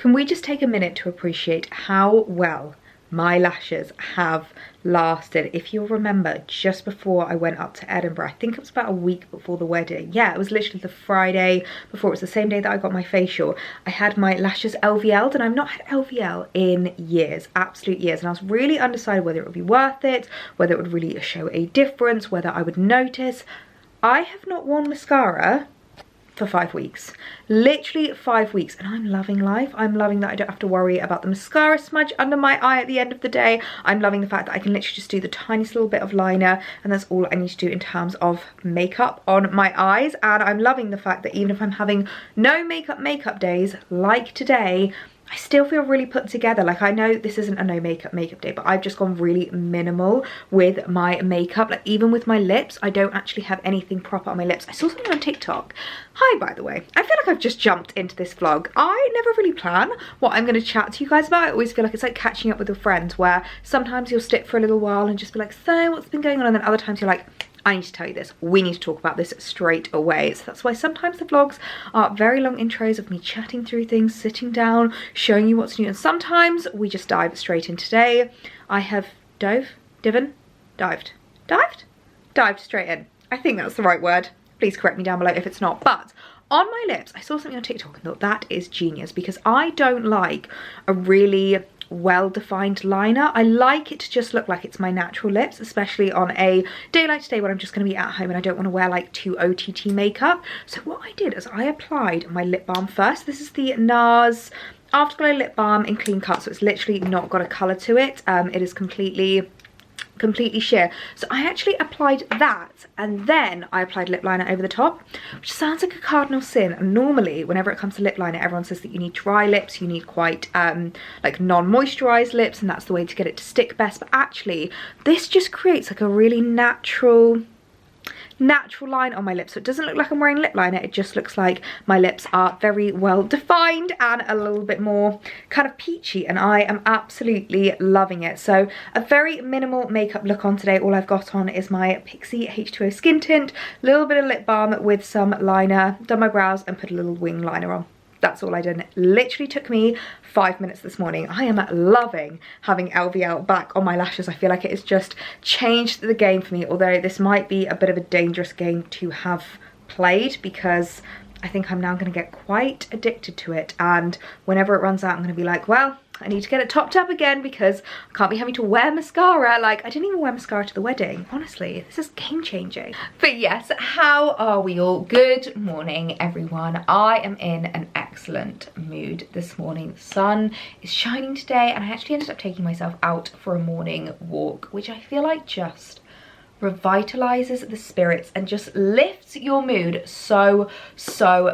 Can we just take a minute to appreciate how well my lashes have lasted? If you'll remember, just before I went up to Edinburgh, I think it was about a week before the wedding. Yeah, it was literally the Friday before. It was the same day that I got my facial. I had my lashes LVL'd, and I've not had LVL in years, absolute years. And I was really undecided whether it would be worth it, whether it would really show a difference, whether I would notice. I have not worn mascara for 5 weeks, literally 5 weeks, and I'm loving life. I'm loving that I don't have to worry about the mascara smudge under my eye at the end of the day. I'm loving the fact that I can literally just do the tiniest little bit of liner, and that's all I need to do in terms of makeup on my eyes. And I'm loving the fact that even if I'm having no makeup days like today, I still feel really put together. Like, I know this isn't a no makeup day, but I've just gone really minimal with my makeup. Like, even with my lips, I don't actually have anything proper on my lips. I saw something on TikTok. Hi, by the way. I feel like I've just jumped into this vlog. I never really plan what I'm going to chat to you guys about. I always feel like it's like catching up with your friends, where sometimes you'll stick for a little while and just be like, so what's been going on? And then other times you're like, I need to tell you this. We need to talk about this straight away. So that's why sometimes the vlogs are very long intros of me chatting through things, sitting down, showing you what's new. And sometimes we just dive straight in. Today, I have dived straight in. I think that's the right word. Please correct me down below if it's not. But on my lips, I saw something on TikTok and thought that is genius, because I don't like a really well-defined liner. I like it to just look like it's my natural lips, especially on a day like today when I'm just going to be at home and I don't want to wear like too OTT makeup. So what I did is I applied my lip balm first. This is the NARS Afterglow Lip Balm in Clean Cut, so it's literally not got a colour to it. It is completely sheer. So I actually applied that, and then I applied lip liner over the top, which sounds like a cardinal sin. And normally whenever it comes to lip liner, everyone says that you need dry lips, you need quite like non-moisturized lips, and that's the way to get it to stick best. But actually this just creates like a really natural line on my lips, so it doesn't look like I'm wearing lip liner. It just looks like my lips are very well defined and a little bit more kind of peachy, and I am absolutely loving it. So a very minimal makeup look on today. All I've got on is my Pixi H2O skin tint, a little bit of lip balm with some liner, done my brows and put a little wing liner on. That's all I did. It literally took me 5 minutes this morning. I am loving having LVL back on my lashes. I feel like it has just changed the game for me, although this might be a bit of a dangerous game to have played, because I think I'm now going to get quite addicted to it, and whenever it runs out I'm going to be like, well, I need to get it topped up again, because I can't be having to wear mascara. Like, I didn't even wear mascara to the wedding. Honestly, this is game changing. But yes, how are we all? Good morning, everyone. I am in an excellent mood this morning. The sun is shining today, and I actually ended up taking myself out for a morning walk, which I feel like just revitalizes the spirits and just lifts your mood so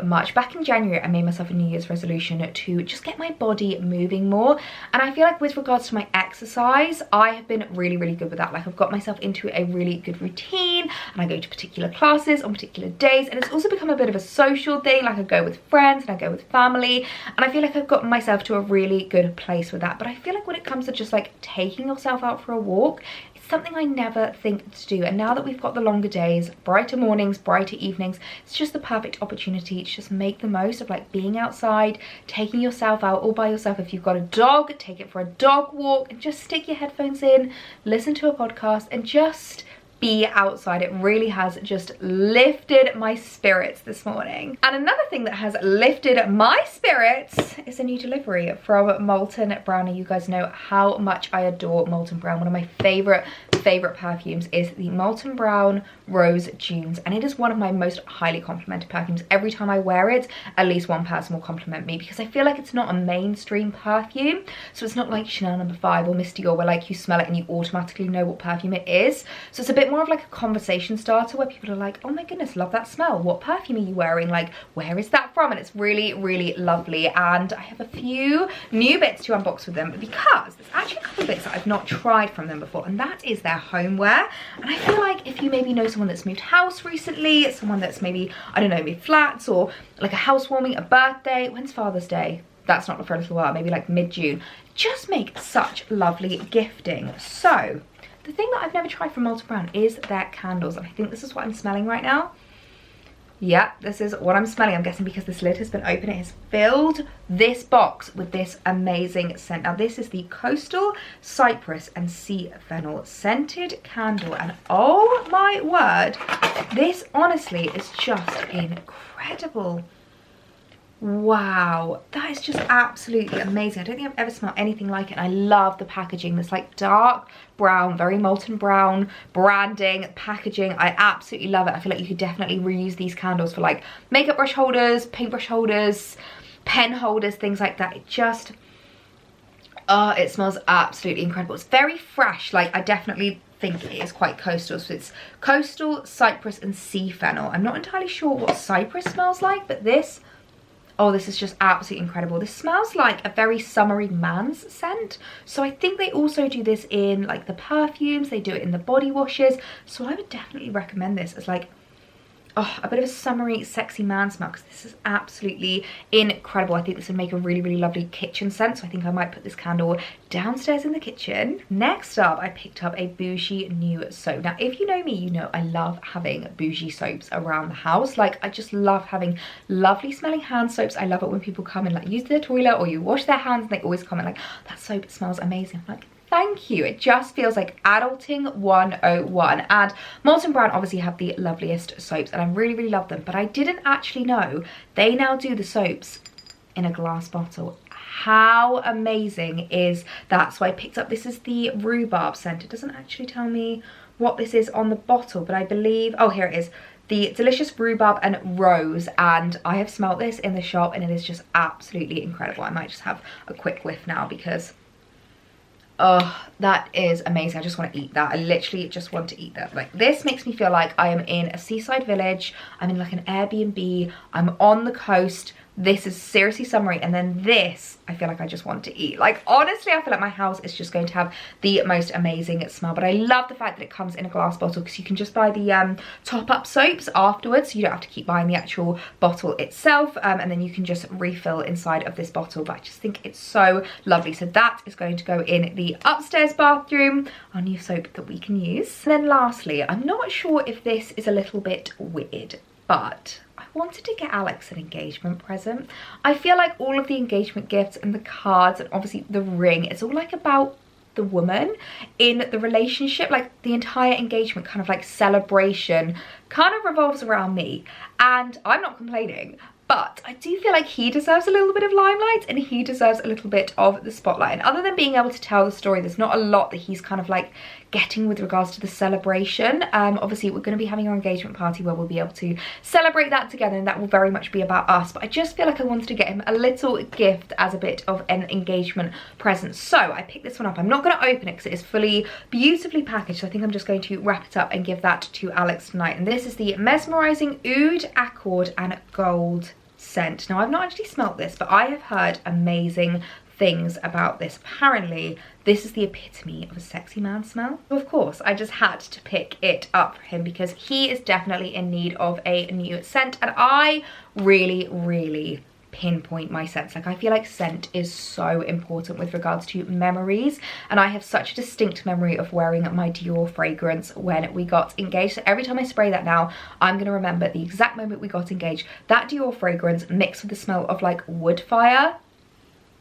much. Back in January I made myself a New Year's resolution to just get my body moving more, and I feel like with regards to my exercise I have been really good with that. Like, I've got myself into a really good routine, and I go to particular classes on particular days, and it's also become a bit of a social thing. Like, I go with friends and I go with family, and I feel like I've gotten myself to a really good place with that. But I feel like when it comes to just like taking yourself out for a walk, something I never think to do. And now that we've got the longer days, brighter mornings, brighter evenings, it's just the perfect opportunity to just make the most of like being outside, taking yourself out all by yourself. If you've got a dog, take it for a dog walk, and just stick your headphones in, listen to a podcast, and just be outside. It really has just lifted my spirits this morning. And another thing that has lifted my spirits is a new delivery from Molten Brown. You guys know how much I adore Molten Brown. One of my favorite perfumes is the Molten Brown Rose Dunes, and it is one of my most highly complimented perfumes. Every time I wear it, at least one person will compliment me, because I feel like it's not a mainstream perfume. So it's not like Chanel No. 5 or Miss Dior, where like you smell it and you automatically know what perfume it is. So it's a bit more of like a conversation starter, where people are like, oh my goodness, love that smell, what perfume are you wearing, like where is that from? And it's really lovely. And I have a few new bits to unbox with them, because there's actually a couple of bits that I've not tried from them before, and that is their homeware. And I feel like if you maybe know someone that's moved house recently, someone that's maybe, I don't know, maybe flats, or like a housewarming, a birthday, when's Father's Day? That's not for a little while, maybe like mid-June. Just make such lovely gifting. So the thing that I've never tried from Molten Brown is their candles, and I think this is what I'm smelling right now. Yeah, this is what I'm smelling. I'm guessing because this lid has been open, it has filled this box with this amazing scent. Now this is the Coastal Cypress and Sea Fennel scented candle, and oh my word, this honestly is just incredible. Wow, that is just absolutely amazing. I don't think I've ever smelled anything like it. And I love the packaging. This like dark brown, very molten brown branding, packaging. I absolutely love it. I feel like you could definitely reuse these candles for like makeup brush holders, paintbrush holders, pen holders, things like that. It just, it smells absolutely incredible. It's very fresh. Like I definitely think it is quite coastal. So it's Coastal Cypress and Sea Fennel. I'm not entirely sure what cypress smells like, but this, oh, this is just absolutely incredible. This smells like a very summery man's scent. So I think they also do this in like the perfumes, they do it in the body washes. So I would definitely recommend this as like, oh, a bit of a summery, sexy man smell, because this is absolutely incredible. I think this would make a really, really lovely kitchen scent. So I think I might put this candle downstairs in the kitchen. Next up, I picked up a bougie new soap. Now, if you know me, you know I love having bougie soaps around the house. Like, I just love having lovely smelling hand soaps. I love it when people come and like use their toilet or you wash their hands and they always comment like, that soap, it smells amazing. I'm like, thank you. It just feels like adulting 101. And Molton Brown obviously have the loveliest soaps and I really, really love them. But I didn't actually know they now do the soaps in a glass bottle. How amazing is that? So I picked up, this is the rhubarb scent. It doesn't actually tell me what this is on the bottle, but I believe, oh, here it is. The delicious rhubarb and rose, and I have smelt this in the shop and it is just absolutely incredible. I might just have a quick whiff now because, oh, that is amazing. I just want to eat that. I literally just want to eat that. Like, this makes me feel like I am in a seaside village. I'm in like an Airbnb. I'm on the coast. This is seriously summery. And then this, I feel like I just want to eat. Like, honestly, I feel like my house is just going to have the most amazing smell. But I love the fact that it comes in a glass bottle because you can just buy the top-up soaps afterwards. So you don't have to keep buying the actual bottle itself. And then you can just refill inside of this bottle. But I just think it's so lovely. So that is going to go in the upstairs bathroom, our new soap that we can use. And then lastly, I'm not sure if this is a little bit weird, but I wanted to get Alex an engagement present. I feel like all of the engagement gifts and the cards and obviously the ring, it's all like about the woman in the relationship. Like the entire engagement kind of like celebration kind of revolves around me, and I'm not complaining. But I do feel like he deserves a little bit of limelight and he deserves a little bit of the spotlight. And other than being able to tell the story, there's not a lot that he's kind of like getting with regards to the celebration. Obviously, we're going to be having our engagement party where we'll be able to celebrate that together, and that will very much be about us. But I just feel like I wanted to get him a little gift as a bit of an engagement present. So I picked this one up. I'm not going to open it because it is fully beautifully packaged. So I think I'm just going to wrap it up and give that to Alex tonight. And this is the Mesmerizing Oud, Accord and Gold scent. Now, I've not actually smelt this, but I have heard amazing things about this. Apparently, this is the epitome of a sexy man smell. So of course, I just had to pick it up for him because he is definitely in need of a new scent, and I really, really pinpoint my scents. Like, I feel like scent is so important with regards to memories, and I have such a distinct memory of wearing my Dior fragrance when we got engaged. So every time I spray that now, I'm gonna remember the exact moment we got engaged. That Dior fragrance mixed with the smell of like wood fire,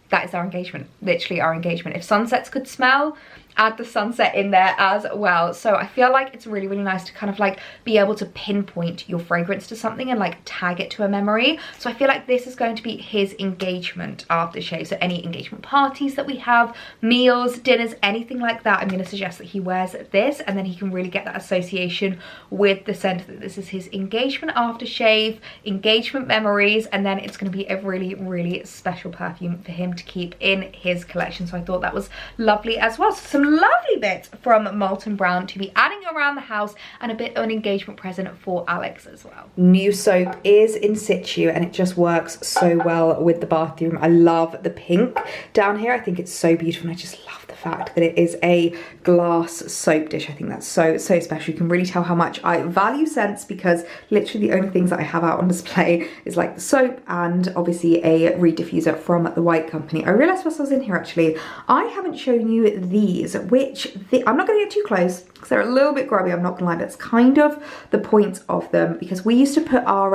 that is our engagement, literally our engagement. If sunsets could smell, add the sunset in there as well. So I feel like it's really, really nice to kind of like be able to pinpoint your fragrance to something and like tag it to a memory. So I feel like this is going to be his engagement aftershave. So any engagement parties that we have, meals, dinners, anything like that, I'm going to suggest that he wears this, and then he can really get that association with the scent that this is his engagement aftershave, engagement memories, and then it's going to be a really, really special perfume for him to keep in his collection. So I thought that was lovely as well. So some lovely bits from Molton Brown to be adding around the house, and a bit of an engagement present for Alex as well. New soap is in situ and it just works so well with the bathroom. I love the pink down here. I think it's so beautiful, and I just love the fact that it is a glass soap dish. I think that's so special. You can really tell how much I value scents because literally the only things that I have out on display is like the soap and obviously a reed diffuser from the White Company. I realized whilst I was in here actually, I haven't shown you these, which I'm not going to get too close because they're a little bit grubby, I'm not gonna lie, but it's kind of the point of them, because we used to put our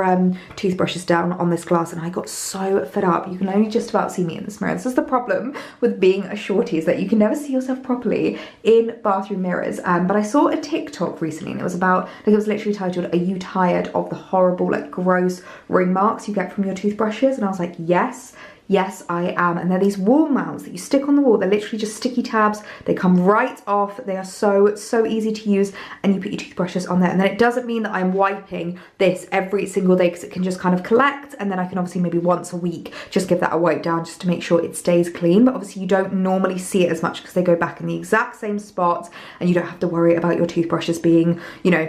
toothbrushes down on this glass and I got so fed up. You can only just about see me in this mirror. This is the problem with being a shorty, is that you can never see yourself properly in bathroom mirrors. But I saw a TikTok recently and it was about, like, it was literally titled, "Are you tired of the horrible, like, gross ring marks you get from your toothbrushes?" And I was like, yes. Yes, I am. And they're these wall mounts that you stick on the wall. They're literally just sticky tabs. They come right off. They are so easy to use, and you put your toothbrushes on there. And then it doesn't mean that I'm wiping this every single day, because it can just kind of collect, and then I can obviously maybe once a week just give that a wipe down just to make sure it stays clean. But obviously you don't normally see it as much because they go back in the exact same spot, and you don't have to worry about your toothbrushes being, you know,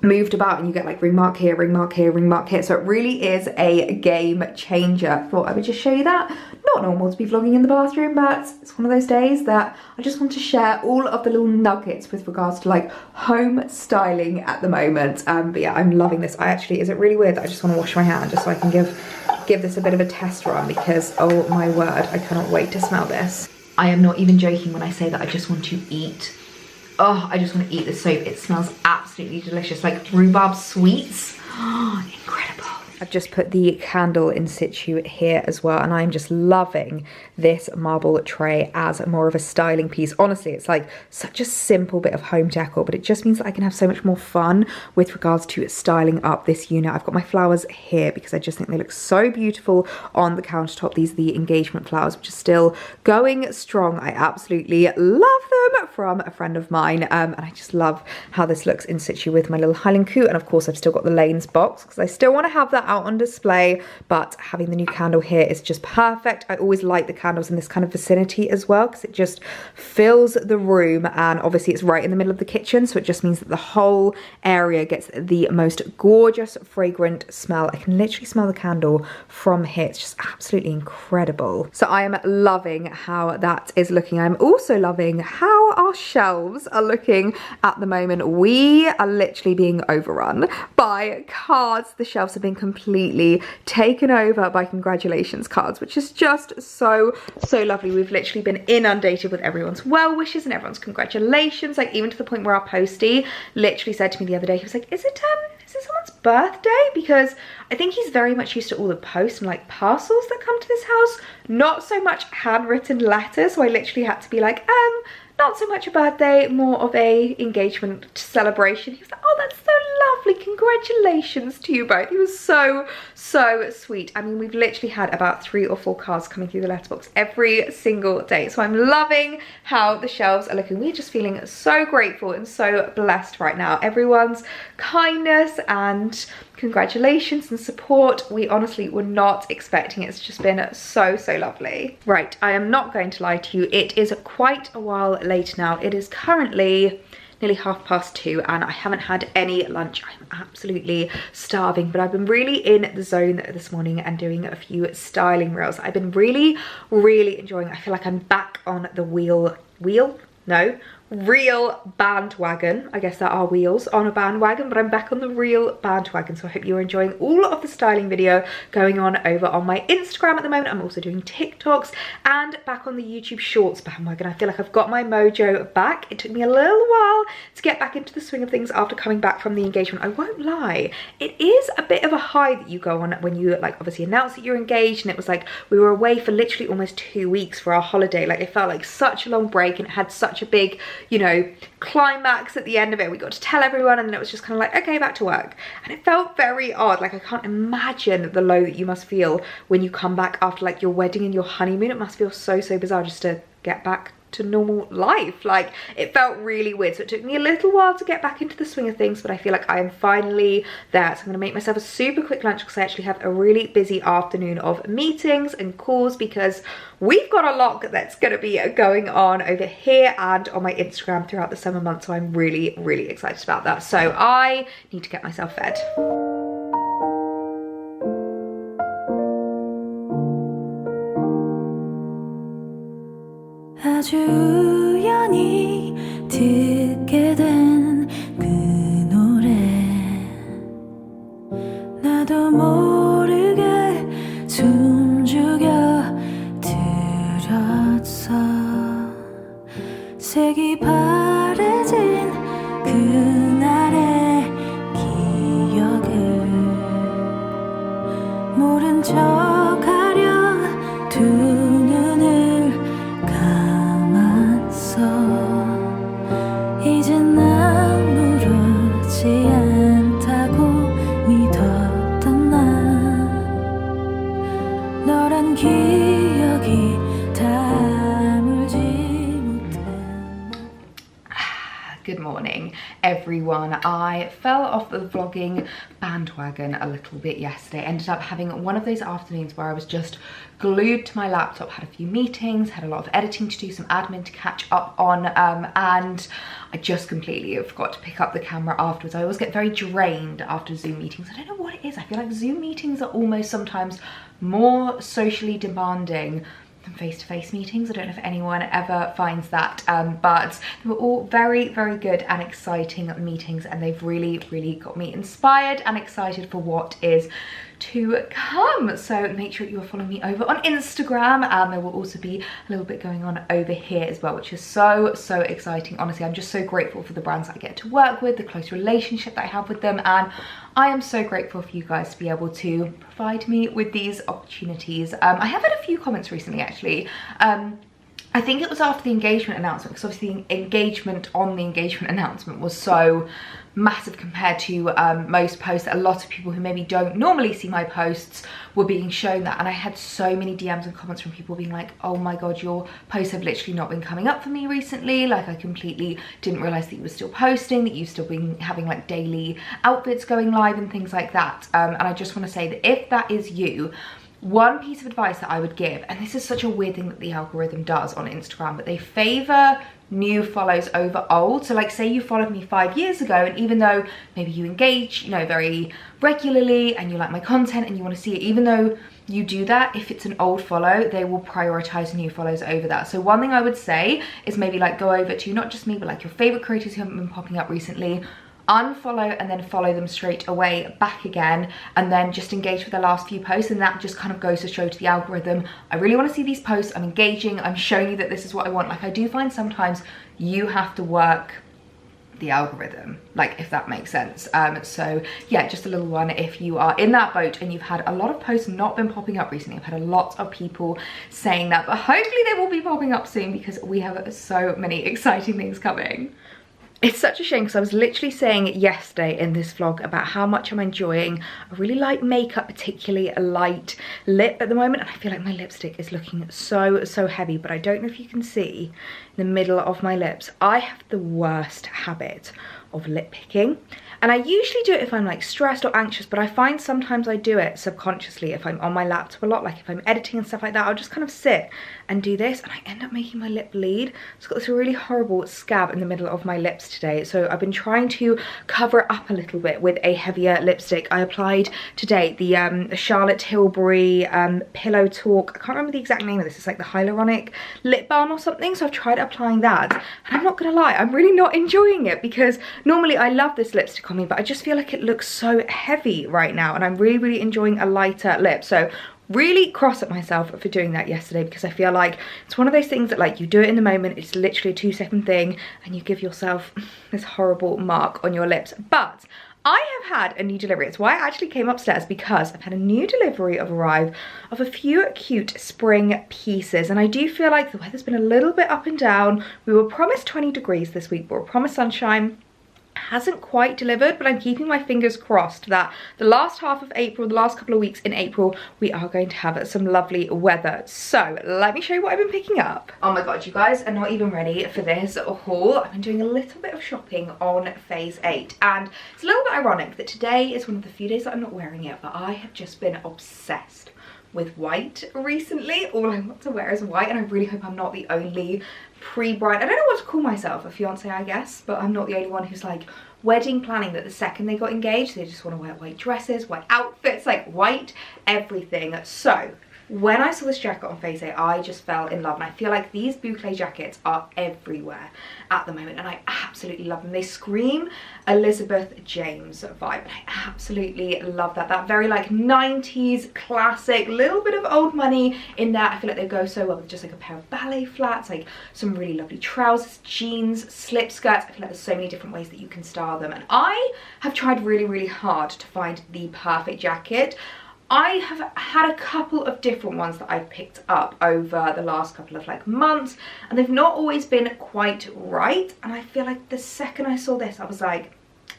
moved about, and you get like ring mark here, ring mark here, ring mark here. So it really is a game changer. Thought I would just show you that. Not normal to be vlogging in the bathroom, but it's one of those days that I just want to share all of the little nuggets with regards to like home styling at the moment. But yeah, I'm loving this. I actually, is it really weird that I just want to wash my hand just so I can give this a bit of a test run, because oh my word, I cannot wait to smell this. I am not even joking when I say that I just want to eat. Oh, I just want to eat this soap. It smells absolutely delicious, like rhubarb sweets. Oh, incredible. I've just put the candle in situ here as well, and I'm just loving this marble tray as more of a styling piece. Honestly, it's like such a simple bit of home decor, but it just means that I can have so much more fun with regards to styling up this unit. I've got my flowers here because I just think they look so beautiful on the countertop. These are the engagement flowers, which are still going strong. I absolutely love them, from a friend of mine, and I just love how this looks in situ with my little Highland Coot. And of course I've still got the Lanes box because I still want to have that out on display, but having the new candle here is just perfect. I always like the candles in this kind of vicinity as well, because it just fills the room, and obviously it's right in the middle of the kitchen, so it just means that the whole area gets the most gorgeous fragrant smell. I can literally smell the candle from here. It's just absolutely incredible. So I am loving how that is looking. I'm also loving how our shelves are looking at the moment. We are literally being overrun by cards. The shelves have been completely taken over by congratulations cards, which is just so lovely. We've literally been inundated with everyone's well wishes and everyone's congratulations, like even to the point where our postie literally said to me the other day, he was like, is it someone's birthday? Because I think he's very much used to all the posts and like parcels that come to this house, not so much handwritten letters. So I literally had to be like, not so much a birthday, more of a engagement celebration. He was like, oh, that's so lovely, congratulations to you both. He was so sweet. I mean, we've literally had about 3 or 4 cards coming through the letterbox every single day. So I'm loving how the shelves are looking. We're just feeling so grateful and so blessed right now. Everyone's kindness and congratulations and support, we honestly were not expecting it. It's just been so lovely. Right, I am not going to lie to you, it is quite a while later now. It is currently nearly 2:30 and I haven't had any lunch. I'm absolutely starving, but I've been really in the zone this morning and doing a few styling reels. I've been really enjoying it. I feel like I'm back on the real bandwagon. I guess there are wheels on a bandwagon, but I'm back on the real bandwagon. So I hope you're enjoying all of the styling video going on over on my Instagram at the moment. I'm also doing TikToks and back on the YouTube Shorts bandwagon. I feel like I've got my mojo back. It took me a little while to get back into the swing of things after coming back from the engagement. I won't lie, it is a bit of a high that you go on when you like obviously announce that you're engaged, and it was like we were away for literally almost 2 weeks for our holiday. Like it felt like such a long break, and it had such a big, you know, climax at the end of it. We got to tell everyone, and then it was just kind of like, okay, back to work. And it felt very odd. Like I can't imagine the low that you must feel when you come back after like your wedding and your honeymoon. It must feel so bizarre just to get back to normal life. Like it felt really weird. So it took me a little while to get back into the swing of things, but I feel like I am finally there. So I'm gonna make myself a super quick lunch because I actually have a really busy afternoon of meetings and calls, because we've got a lot that's gonna be going on over here and on my Instagram throughout the summer months. So I'm really excited about that. So I need to get myself fed. 아주 우연히 듣게 된 그 노래 나도 모르게 숨죽여 들었어 색이 바래진 everyone. I fell off the vlogging bandwagon a little bit yesterday. Ended up having one of those afternoons where I was just glued to my laptop, had a few meetings, had a lot of editing to do, some admin to catch up on, and I just completely forgot to pick up the camera afterwards. I always get very drained after Zoom meetings. I don't know what it is. I feel like Zoom meetings are almost sometimes more socially demanding than face-to-face meetings. I don't know if anyone ever finds that, but they were all very, very good and exciting meetings, and they've really, really got me inspired and excited for what is to come. So make sure you are following me over on Instagram, and there will also be a little bit going on over here as well, which is so exciting. Honestly, I'm just so grateful for the brands that I get to work with, the close relationship that I have with them, and I am so grateful for you guys to be able to provide me with these opportunities. I have had a few comments recently, actually. I think it was after the engagement announcement, because obviously the engagement on the engagement announcement was so massive compared to most posts. A lot of people who maybe don't normally see my posts were being shown that, and I had so many DMs and comments from people being like, oh my god, your posts have literally not been coming up for me recently. Like, I completely didn't realize that you were still posting, that you've still been having like daily outfits going live and things like that. And I just want to say that if that is you, one piece of advice that I would give, and this is such a weird thing that the algorithm does on Instagram, but they favor new follows over old. So like, say you followed me 5 years ago, and even though maybe you engage, you know, very regularly and you like my content and you want to see it, even though you do that, if it's an old follow, they will prioritize new follows over that. So one thing I would say is maybe like go over to not just me, but like your favorite creators who haven't been popping up recently, unfollow and then follow them straight away back again, and then just engage with the last few posts. And that just kind of goes to show to the algorithm, I really want to see these posts, I'm engaging, I'm showing you that this is what I want. Like, I do find sometimes you have to work the algorithm, like, if that makes sense. So yeah, just a little one if you are in that boat and you've had a lot of posts not been popping up recently. I've had a lot of people saying that, but hopefully they will be popping up soon, because we have so many exciting things coming. It's such a shame, because I was literally saying yesterday in this vlog about how much I'm enjoying a really light makeup, particularly a light lip at the moment, and I feel like my lipstick is looking so heavy, but I don't know if you can see in the middle of my lips, I have the worst habit of lip picking. And I usually do it if I'm like stressed or anxious, but I find sometimes I do it subconsciously if I'm on my laptop a lot, like if I'm editing and stuff like that. I'll just kind of sit and do this, and I end up making my lip bleed. It's got this really horrible scab in the middle of my lips today, so I've been trying to cover it up a little bit with a heavier lipstick. I applied today the Charlotte Tilbury Pillow Talk, I can't remember the exact name of this, it's like the hyaluronic lip balm or something, so I've tried applying that, and I'm not gonna lie, I'm really not enjoying it, because normally I love this lipstick on me, but I just feel like it looks so heavy right now, and I'm really enjoying a lighter lip. So really cross at myself for doing that yesterday, because I feel like it's one of those things that, like, you do it in the moment, it's literally a 2-second thing, and you give yourself this horrible mark on your lips. But I have had a new delivery. It's why I actually came upstairs, because I've had a new delivery arrive of a few cute spring pieces, and I do feel like the weather's been a little bit up and down. We were promised 20 degrees this week, but we're promised sunshine. Hasn't quite delivered, but I'm keeping my fingers crossed that the last half of April, the last couple of weeks in April, we are going to have some lovely weather. So let me show you what I've been picking up. Oh my god, you guys are not even ready for this haul. I've been doing a little bit of shopping on phase 8, and it's a little bit ironic that today is one of the few days that I'm not wearing it, but I have just been obsessed with white recently. All I want to wear is white, and I really hope I'm not the only pre-bride, I don't know what to call myself, a fiance I guess, but I'm not the only one who's like wedding planning that the second they got engaged they just want to wear white dresses, white outfits, like white everything. So when I saw this jacket on phase 8, I just fell in love, and I feel like these boucle jackets are everywhere at the moment, and I absolutely love them. They scream Elizabeth James vibe, and I absolutely love that. That very like 90s classic, little bit of old money in there. I feel like they go so well with just like a pair of ballet flats, like some really lovely trousers, jeans, slip skirts. I feel like there's so many different ways that you can style them, and I have tried really hard to find the perfect jacket. I have had a couple of different ones that I've picked up over the last couple of like months, and they've not always been quite right, and I feel like the second I saw this I was like,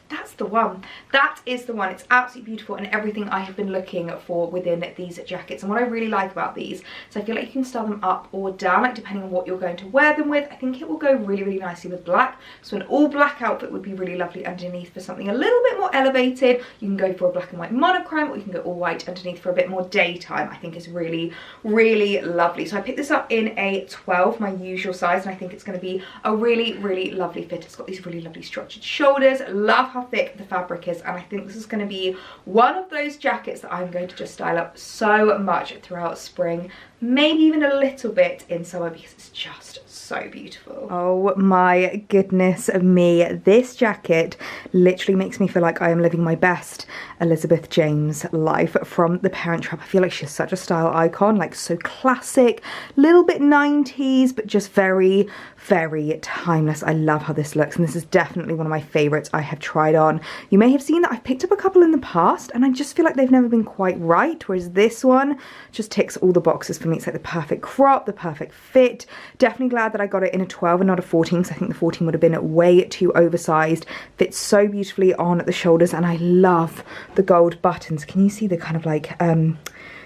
That's the one. That is the one. It's absolutely beautiful and everything I have been looking for within these jackets. And what I really like about these is I feel like you can style them up or down, like depending on what you're going to wear them with. I think it will go really, really nicely with black. So an all black outfit would be really lovely underneath for something a little bit more elevated. You can go for a black and white monochrome, or you can go all white underneath for a bit more daytime. I think is really, really lovely. So I picked this up in a 12, my usual size, and I think it's going to be a really, really lovely fit. It's got these really lovely structured shoulders. Love how thick the fabric is, and I think this is going to be one of those jackets that I'm going to just style up so much throughout spring, maybe even a little bit in summer, because it's just so beautiful. Oh my goodness me, this jacket literally makes me feel like I am living my best Elizabeth James life from The Parent Trap. I feel like she's such a style icon, like so classic, little bit 90s, but just very, very timeless. I love how this looks, and this is definitely one of my favorites I have tried on. You may have seen that I've picked up a couple in the past, and I just feel like they've never been quite right, whereas this one just ticks all the boxes for me. It's like the perfect crop, the perfect fit. Definitely glad that I got it in a 12 and not a 14, because I think the 14 would have been way too oversized. Fits so beautifully on the shoulders, and I love the gold buttons. Can you see the kind of like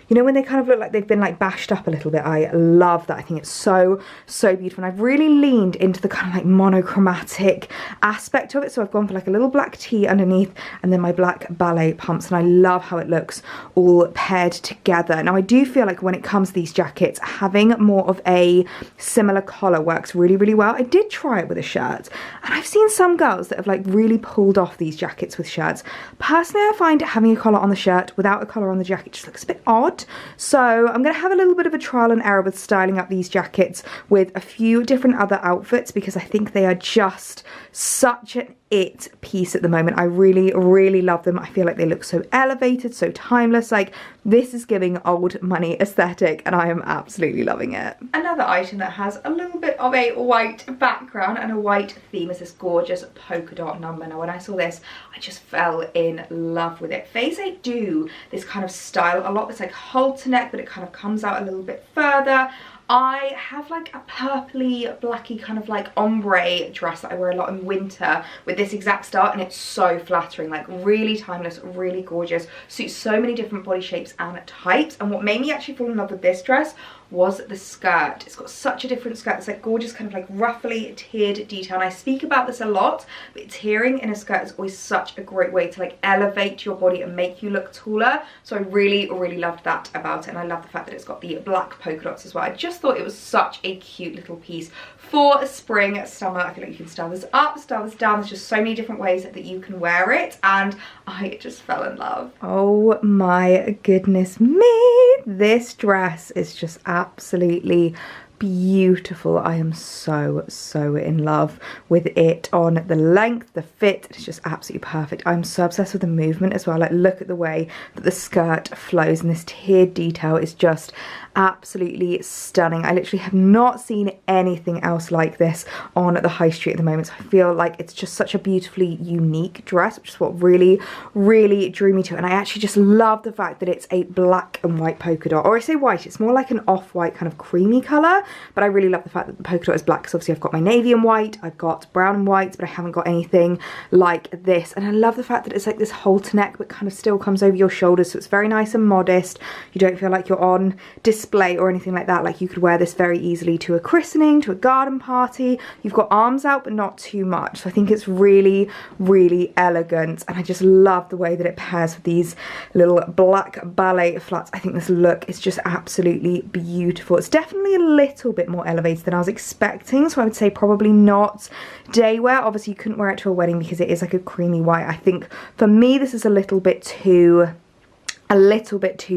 you know, when they kind of look like they've been like bashed up a little bit? I love that. I think it's so, so beautiful. And I've really leaned into the kind of like monochromatic aspect of it. So I've gone for like a little black tee underneath and then my black ballet pumps. And I love how it looks all paired together. Now I do feel like when it comes to these jackets, having more of a similar collar works really, really well. I did try it with a shirt, and I've seen some girls that have like really pulled off these jackets with shirts. Personally, I find having a collar on the shirt without a collar on the jacket just looks a bit odd. So I'm going to have a little bit of a trial and error with styling up these jackets with a few different other outfits, because I think they are just such an it piece at the moment. I really, really love them. I feel like they look so elevated, so timeless. Like, this is giving old money aesthetic, and I am absolutely loving it. Another item that has a little bit of a white background and a white theme is this gorgeous polka dot number. Now when I saw this, I just fell in love with it. Phase 8 do this kind of style a lot. It's like halter neck, but it kind of comes out a little bit further. I have like a purpley blacky kind of like ombre dress that I wear a lot in winter with this exact style, and it's so flattering, like really timeless, really gorgeous, suits so many different body shapes and types. And what made me actually fall in love with this dress was the skirt. It's got such a different skirt. It's like gorgeous kind of like ruffly tiered detail, and I speak about this a lot, but tiering in a skirt is always such a great way to like elevate your body and make you look taller. So I really, really loved that about it, and I love the fact that it's got the black polka dots as well. I just thought it was such a cute little piece for spring, summer. I feel like you can style this up, style this down. There's just so many different ways that you can wear it, and I just fell in love. Oh my goodness me, this dress is just absolutely beautiful. I am so, so in love with it on the length, the fit. It's just absolutely perfect. I'm so obsessed with the movement as well. Like, look at the way that the skirt flows, and this tiered detail is just absolutely stunning. I literally have not seen anything else like this on the high street at the moment. So I feel like it's just such a beautifully unique dress, which is what really, really drew me to it. And I actually just love the fact that it's a black and white polka dot, or I say white, it's more like an off-white kind of creamy colour. But I really love the fact that the polka dot is black, because obviously I've got my navy and white, I've got brown and white, but I haven't got anything like this. And I love the fact that it's like this halter neck, but kind of still comes over your shoulders, so it's very nice and modest. You don't feel like you're on display or anything like that. Like, you could wear this very easily to a christening, to a garden party. You've got arms out, but not too much. So I think it's really, really elegant, and I just love the way that it pairs with these little black ballet flats. I think this look is just absolutely beautiful. It's definitely a little bit more elevated than I was expecting, so I would say probably not day wear. Obviously you couldn't wear it to a wedding because it is like a creamy white. I think for me this is a little bit too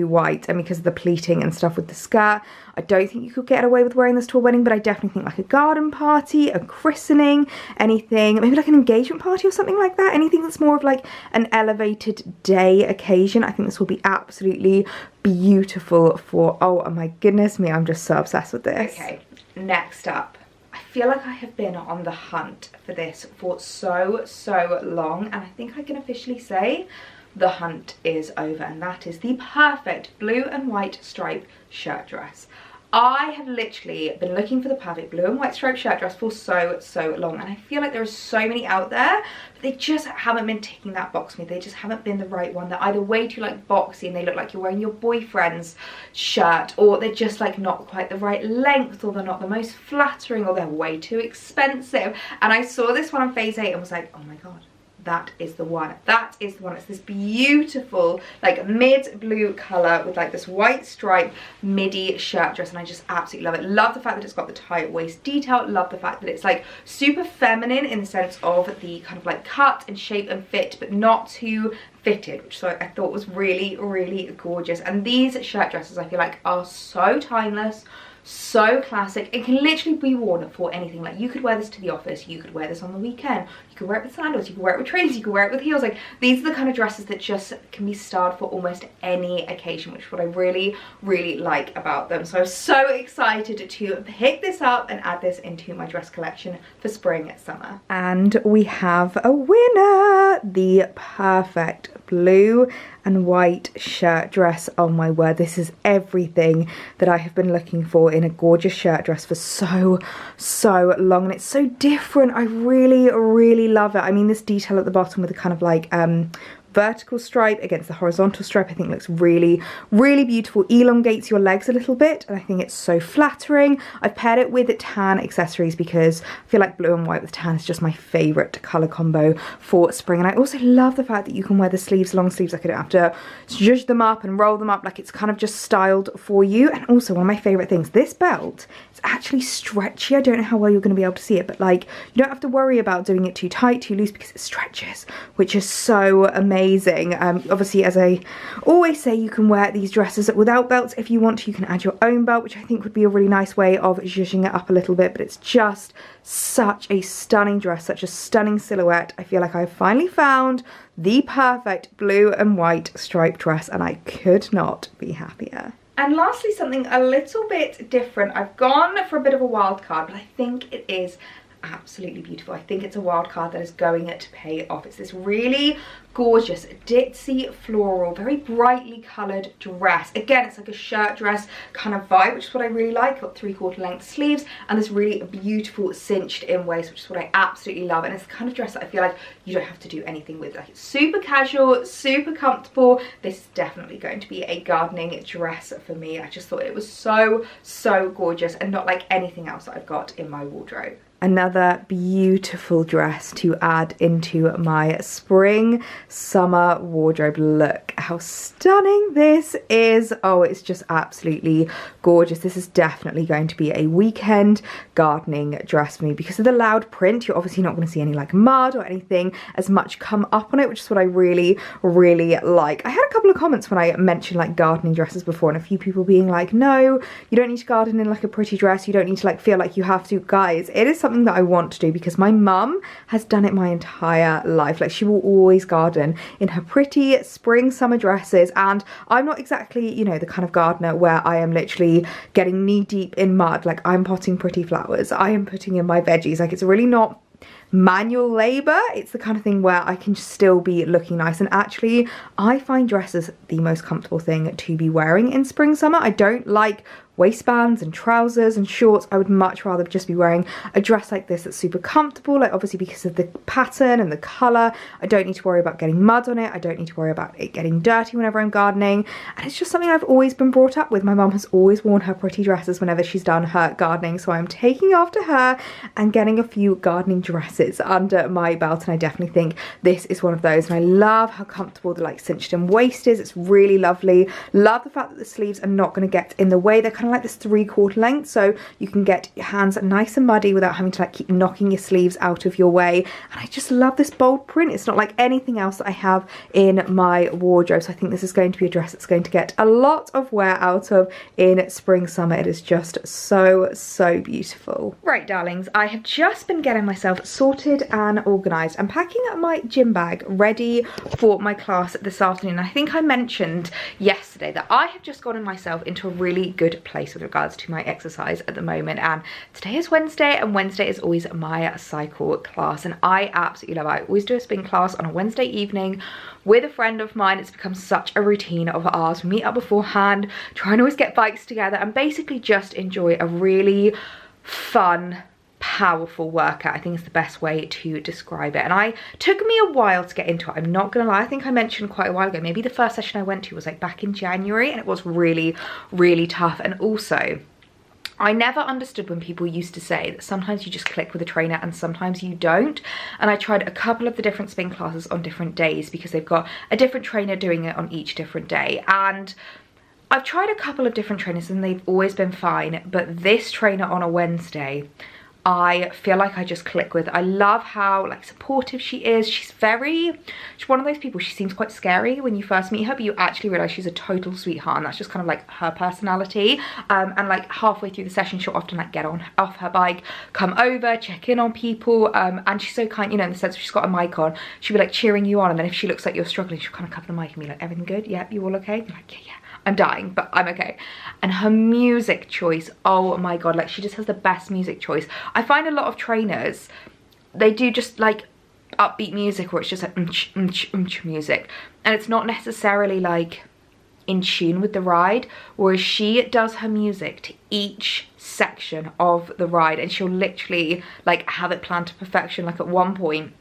white, and because of the pleating and stuff with the skirt, I don't think you could get away with wearing this to a wedding. But I definitely think like a garden party, a christening, anything, maybe like an engagement party or something like that, anything that's more of like an elevated day occasion, I think this will be absolutely beautiful for. Oh my goodness me, I'm just so obsessed with this. Okay, next up, I feel like I have been on the hunt for this for so long, and I think I can officially say the hunt is over, and that is the perfect blue and white striped shirt dress. I have literally been looking for the perfect blue and white striped shirt dress for so long, and I feel like there are so many out there, but they just haven't been ticking that box for me. They just haven't been the right one. They're either way too like boxy and they look like you're wearing your boyfriend's shirt, or they're just like not quite the right length, or they're not the most flattering, or they're way too expensive. And I saw this one on Phase 8 and was like, oh my god, that is the one. That is the one. It's this beautiful like mid blue color with like this white stripe midi shirt dress, and I just absolutely love it. Love the fact that it's got the tight waist detail. Love the fact that it's like super feminine in the sense of the kind of like cut and shape and fit, but not too fitted, which I thought was really gorgeous. And these shirt dresses I feel like are so timeless, so classic. It can literally be worn for anything. Like you could wear this to the office, you could wear this on the weekend, you could wear it with sandals, you could wear it with trainers, you could wear it with heels. Like these are the kind of dresses that just can be styled for almost any occasion, which is what I really like about them. So I'm so excited to pick this up and add this into my dress collection for spring, summer. And we have a winner, the perfect blue and white shirt dress. Oh my word, this is everything that I have been looking for in a gorgeous shirt dress for so long, and it's so different. I really love it. I mean, this detail at the bottom with the kind of like vertical stripe against the horizontal stripe I think looks really beautiful. Elongates your legs a little bit, and I think it's so flattering. I've paired it with tan accessories because I feel like blue and white with tan is just my favorite color combo for spring. And I also love the fact that you can wear the sleeves, long sleeves, like I don't have to zhuzh them up and roll them up, like it's kind of just styled for you. And also one of my favorite things, this belt, it's actually stretchy. I don't know how well you're going to be able to see it, but like you don't have to worry about doing it too tight, too loose, because it stretches, which is so amazing. Obviously, as I always say, you can wear these dresses without belts if you want to. You can add your own belt, which I think would be a really nice way of zhuzhing it up a little bit, but it's just such a stunning dress, such a stunning silhouette. I feel like I've finally found the perfect blue and white striped dress, and I could not be happier. And lastly, something a little bit different. I've gone for a bit of a wild card, but I think it is absolutely beautiful. I think it's a wild card that is going to pay off. It's this really gorgeous ditzy floral, very brightly coloured dress. Again, it's like a shirt dress kind of vibe, which is what I really like. Got 3/4 length sleeves and this really beautiful cinched in waist, which is what I absolutely love. And it's the kind of dress that I feel like you don't have to do anything with. Like it's super casual, super comfortable. This is definitely going to be a gardening dress for me. I just thought it was so gorgeous and not like anything else that I've got in my wardrobe. Another beautiful dress to add into my spring summer wardrobe. Look how stunning this is. Oh, it's just absolutely gorgeous. This is definitely going to be a weekend gardening dress for me because of the loud print. You're obviously not going to see any like mud or anything as much come up on it, which is what I really like. I had a couple of comments when I mentioned like gardening dresses before, and a few people being like, no, you don't need to garden in like a pretty dress, you don't need to like feel like you have to. Guys, it is something that I want to do because my mum has done it my entire life. Like she will always garden in her pretty spring summer dresses, and I'm not exactly, you know, the kind of gardener where I am literally getting knee deep in mud. Like I'm potting pretty flowers, I am putting in my veggies. Like it's really not manual labor. It's the kind of thing where I can still be looking nice, and actually I find dresses the most comfortable thing to be wearing in spring summer. I don't like waistbands and trousers and shorts. I would much rather just be wearing a dress like this that's super comfortable, like obviously because of the pattern and the colour. I don't need to worry about getting mud on it, I don't need to worry about it getting dirty whenever I'm gardening, and it's just something I've always been brought up with. My mum has always worn her pretty dresses whenever she's done her gardening, so I'm taking after her and getting a few gardening dresses under my belt, and I definitely think this is one of those. And I love how comfortable the like cinched in waist is. It's really lovely. Love the fact that the sleeves are not going to get in the way. They're kind of like this 3/4 length, so you can get your hands nice and muddy without having to like keep knocking your sleeves out of your way. And I just love this bold print. It's not like anything else that I have in my wardrobe, so I think this is going to be a dress that's going to get a lot of wear out of in spring summer. It is just so beautiful. Right, darlings, I have just been getting myself sorted sorted and organised. I'm packing up my gym bag ready for my class this afternoon. I think I mentioned yesterday that I have just gotten myself into a really good place with regards to my exercise at the moment, and today is Wednesday, and Wednesday is always my cycle class, and I absolutely love it. I always do a spin class on a Wednesday evening with a friend of mine. It's become such a routine of ours. We meet up beforehand, try and always get bikes together, and basically just enjoy a really fun, powerful workout. I think it's the best way to describe it, and it took me a while to get into it. I'm not gonna lie. I think I mentioned quite a while ago, maybe the first session I went to was like back in January, and it was really, really tough. And also, I never understood when people used to say that sometimes you just click with a trainer and sometimes you don't. And I tried a couple of the different spin classes on different days because they've got a different trainer doing it on each different day. And I've tried a couple of different trainers and they've always been fine, but this trainer on a Wednesday, I feel like I just click with. I love how like supportive she is. She's one of those people, she seems quite scary when you first meet her, but you actually realize she's a total sweetheart, and that's just kind of like her personality. And like halfway through the session, she'll often like get off her bike, come over, check in on people, and she's so kind, you know, in the sense she's got a mic on, she'll be like cheering you on, and then if she looks like you're struggling, she'll kind of cover the mic and be like, everything good? Yep, you all okay? You're like, yeah, I'm dying, but I'm okay. And her music choice, oh my god, like she just has the best music choice. I find a lot of trainers, they do just like upbeat music, or it's just like music, and it's not necessarily like in tune with the ride, whereas she does her music to each section of the ride, and she'll literally like have it planned to perfection. Like at one point,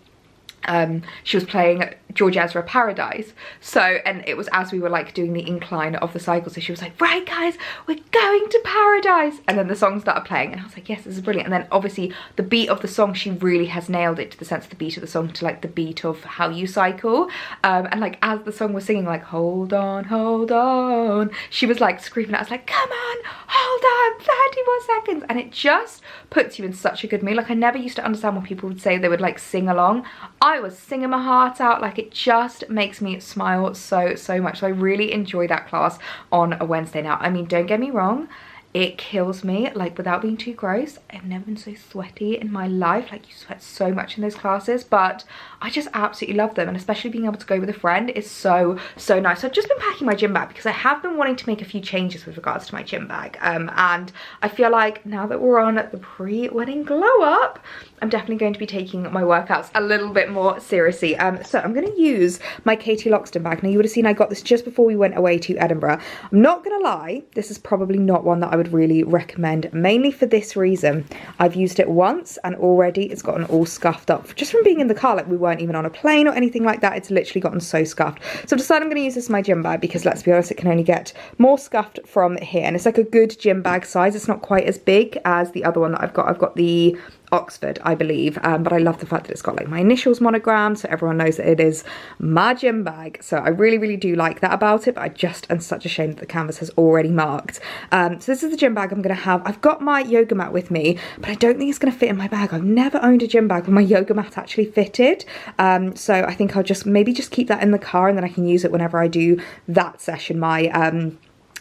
she was playing George Ezra Paradise, and it was as we were like doing the incline of the cycle, so she was like, right guys, we're going to paradise, and then the song started playing, and I was like, yes, this is brilliant. And then obviously the beat of the song, she really has nailed it to the sense of the beat of the song to like the beat of how you cycle, and like as the song was singing like hold on, she was like screaming out, I was like, come on, hold on, 30 more seconds, and it just puts you in such a good mood. Like I never used to understand when people would say they would like sing along. I was singing my heart out. Like it just makes me smile so much. So I really enjoy that class on a Wednesday. Now, I mean, don't get me wrong, it kills me, like without being too gross, I've never been so sweaty in my life. Like you sweat so much in those classes, but I just absolutely love them, and especially being able to go with a friend is so nice. So I've just been packing my gym bag because I have been wanting to make a few changes with regards to my gym bag, and I feel like now that we're on the pre-wedding glow up, I'm definitely going to be taking my workouts a little bit more seriously. So I'm going to use my Katie Loxton bag. Now you would have seen I got this just before we went away to Edinburgh. I'm not going to lie, this is probably not one that I would really recommend, mainly for this reason. I've used it once and already it's gotten all scuffed up just from being in the car. Like we weren't even on a plane or anything like that. It's literally gotten so scuffed. So I've decided I'm going to use this in my gym bag because let's be honest, it can only get more scuffed from here, and it's like a good gym bag size. It's not quite as big as the other one that I've got. I've got the Oxford, I believe, but I love the fact that it's got like my initials monogrammed, so everyone knows that it is my gym bag. So I really do like that about it, but I just am such a shame that the canvas has already marked. So this is the gym bag I'm going to have. I've got my yoga mat with me, but I don't think it's going to fit in my bag. I've never owned a gym bag with my yoga mat actually fitted, so I think I'll maybe just keep that in the car, and then I can use it whenever I do that session, my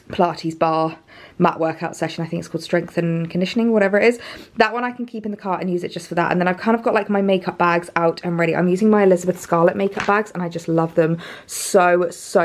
Pilates bar mat workout session. I think it's called strength and conditioning, whatever it is. That one I can keep in the car and use it just for that. And then I've kind of got like my makeup bags out and ready. I'm using my Elizabeth Scarlett makeup bags, and I just love them so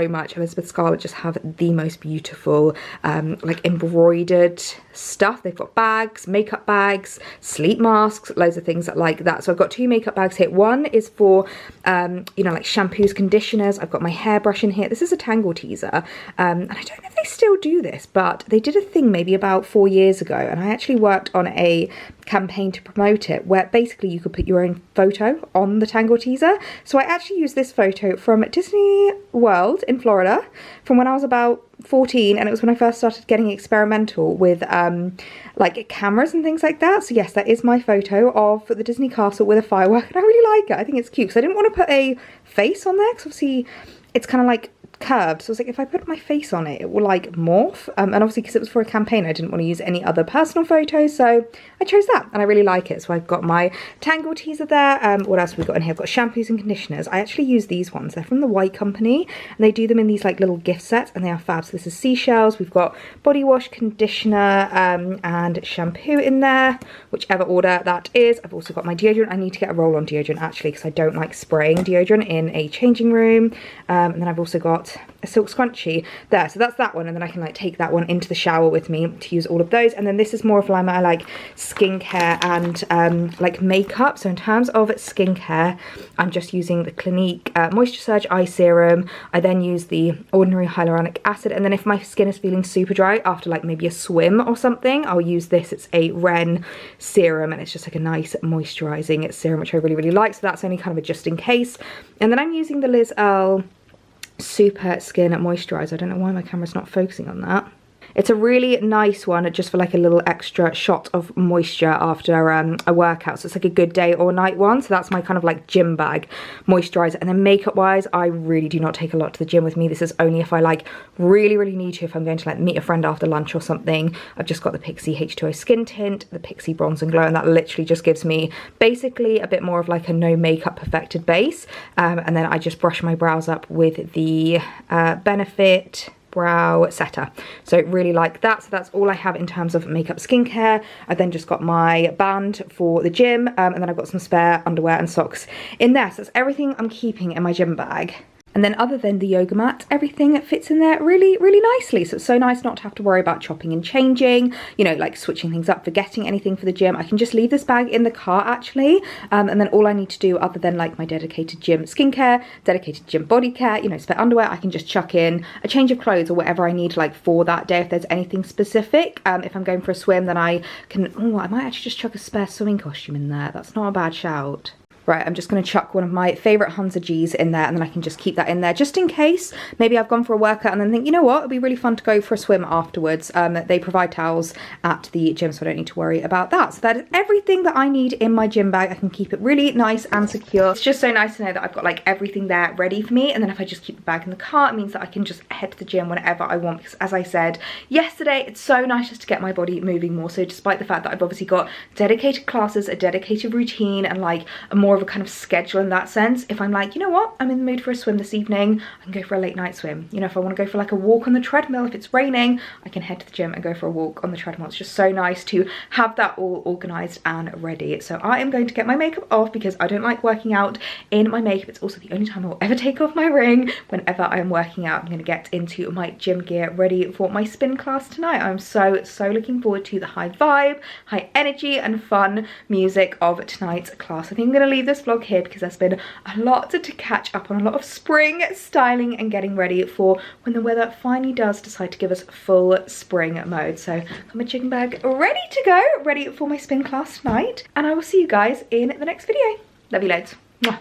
much. Elizabeth Scarlett just have the most beautiful like embroidered stuff. They've got bags, makeup bags, sleep masks, loads of things like that. So I've got two makeup bags here. One is for you know, like shampoos, conditioners. I've got my hairbrush in here. This is a Tangle teaser, and I don't know if they still do this, but they did a thing maybe about 4 years ago, and I actually worked on a campaign to promote it, where basically you could put your own photo on the Tangle teaser. So I actually used this photo from Disney World in Florida from when I was about 14, and it was when I first started getting experimental with like cameras and things like that. So yes, that is my photo of the Disney castle with a firework, and I really like it. I think it's cute because I didn't want to put a face on there because obviously it's kind of like curved, so I was like, if I put my face on it, it will like morph, and obviously because it was for a campaign I didn't want to use any other personal photos, so I chose that and I really like it. So I've got my Tangle teaser there. What else have we got in here? I've got shampoos and conditioners. I actually use these ones, they're from the White Company and they do them in these like little gift sets and they are fab. So this is seashells, we've got body wash, conditioner, and shampoo in there, whichever order that is. I've also got my deodorant. I need to get a roll-on deodorant actually because I don't like spraying deodorant in a changing room, and then I've also got a silk scrunchie there, so that's that one, and then I can like take that one into the shower with me to use all of those. And then this is more of like my like skincare and like makeup. So in terms of skincare, I'm just using the Clinique Moisture Surge Eye Serum. I then use the ordinary hyaluronic acid, and then if my skin is feeling super dry after like maybe a swim or something, I'll use this. It's a Ren serum and it's just like a nice moisturizing serum, which I really like, so that's only kind of a just in case. And then I'm using the Liz Earle Super Skin Moisturizer. I don't know why my camera's not focusing on that. It's a really nice one just for like a little extra shot of moisture after a workout. So it's like a good day or night one. So that's my kind of like gym bag moisturizer. And then makeup wise, I really do not take a lot to the gym with me. This is only if I like really need to, if I'm going to like meet a friend after lunch or something. I've just got the Pixi H2O Skin Tint, the Pixi Bronze and Glow, and that literally just gives me basically a bit more of like a no makeup perfected base. And then I just brush my brows up with the Benefit brow setter, so really like that. So that's all I have in terms of makeup skincare. I then just got my band for the gym, and then I've got some spare underwear and socks in there. So that's everything I'm keeping in my gym bag. And then other than the yoga mat, everything fits in there really nicely. So it's so nice not to have to worry about chopping and changing, you know, like switching things up, forgetting anything for the gym. I can just leave this bag in the car actually. And then all I need to do, other than like my dedicated gym skincare, dedicated gym body care, you know, spare underwear, I can just chuck in a change of clothes or whatever I need like for that day if there's anything specific. If I'm going for a swim, then I can, oh, I might actually just chuck a spare swimming costume in there. That's not a bad shout. Right, I'm just going to chuck one of my favourite Hunza G's in there, and then I can just keep that in there just in case. Maybe I've gone for a workout and then think, you know what, it'd be really fun to go for a swim afterwards. They provide towels at the gym, so I don't need to worry about that. So that is everything that I need in my gym bag. I can keep it really nice and secure. It's just so nice to know that I've got like everything there ready for me, and then if I just keep the bag in the car, it means that I can just head to the gym whenever I want, because as I said yesterday, it's so nice just to get my body moving more. So despite the fact that I've obviously got dedicated classes, a dedicated routine, and like a more of a kind of schedule in that sense, if I'm like, you know what, I'm in the mood for a swim this evening, I can go for a late night swim. You know, if I want to go for like a walk on the treadmill, if it's raining, I can head to the gym and go for a walk on the treadmill. It's just so nice to have that all organized and ready. So I am going to get my makeup off because I don't like working out in my makeup. It's also the only time I'll ever take off my ring whenever I am working out. I'm going to get into my gym gear ready for my spin class tonight. I'm so looking forward to the high vibe, high energy and fun music of tonight's class. I think I'm going to leave this vlog here because there's been a lot to catch up on, a lot of spring styling and getting ready for when the weather finally does decide to give us full spring mode. So I've got my chicken bag ready to go, ready for my spin class tonight, and I will see you guys in the next video. Love you loads. Mwah.